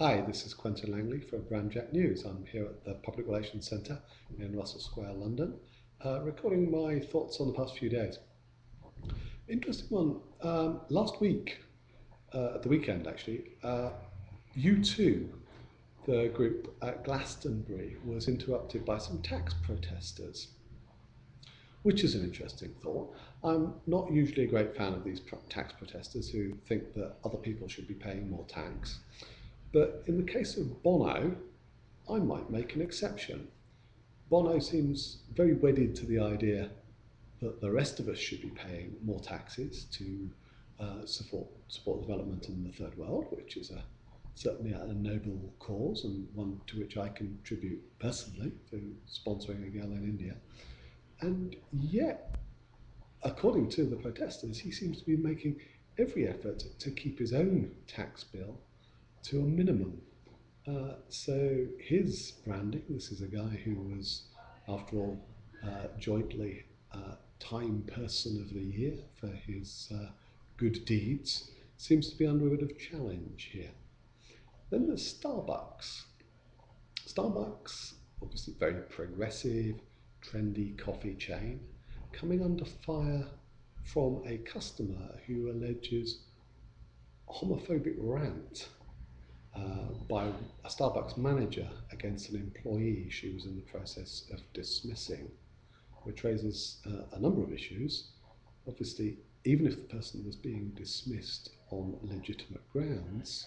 Hi, this is Quentin Langley for Brandjack News. I'm here at the Public Relations Centre in Russell Square, London, recording my thoughts on the past few days. Interesting one. Last week, at the weekend actually, U2, the group at Glastonbury, was interrupted by some tax protesters, which is an interesting thought. I'm not usually a great fan of these tax protesters who think that other people should be paying more tax. But in the case of Bono, I might make an exception. Bono seems very wedded to the idea that the rest of us should be paying more taxes to support development in the third world, which is certainly a noble cause and one to which I contribute personally through sponsoring a girl in India. And yet, according to the protesters, he seems to be making every effort to keep his own tax bill to a minimum. So his branding, this is a guy who was, after all, jointly Time Person of the Year for his good deeds, seems to be under a bit of challenge here. Then there's Starbucks. Starbucks, obviously very progressive, trendy coffee chain, coming under fire from a customer who alleges homophobic rant by a Starbucks manager against an employee she was in the process of dismissing, which raises a number of issues. Obviously, even if the person was being dismissed on legitimate grounds,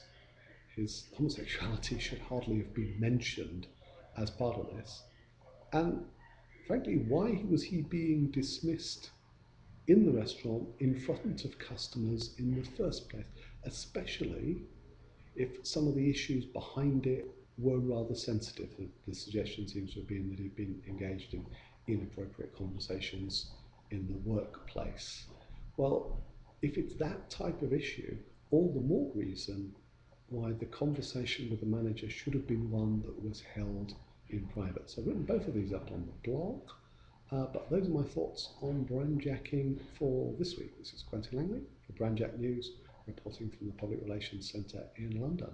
his homosexuality should hardly have been mentioned as part of this. And frankly, why was he being dismissed in the restaurant in front of customers in the first place, especially if some of the issues behind it were rather sensitive? The suggestion seems to have been that he'd been engaged in inappropriate conversations in the workplace. Well, if it's that type of issue, all the more reason why the conversation with the manager should have been one that was held in private. So I've written both of these up on the blog, but those are my thoughts on brandjacking for this week. This is Quentin Langley for Brandjack News, reporting from the Public Relations Centre in London.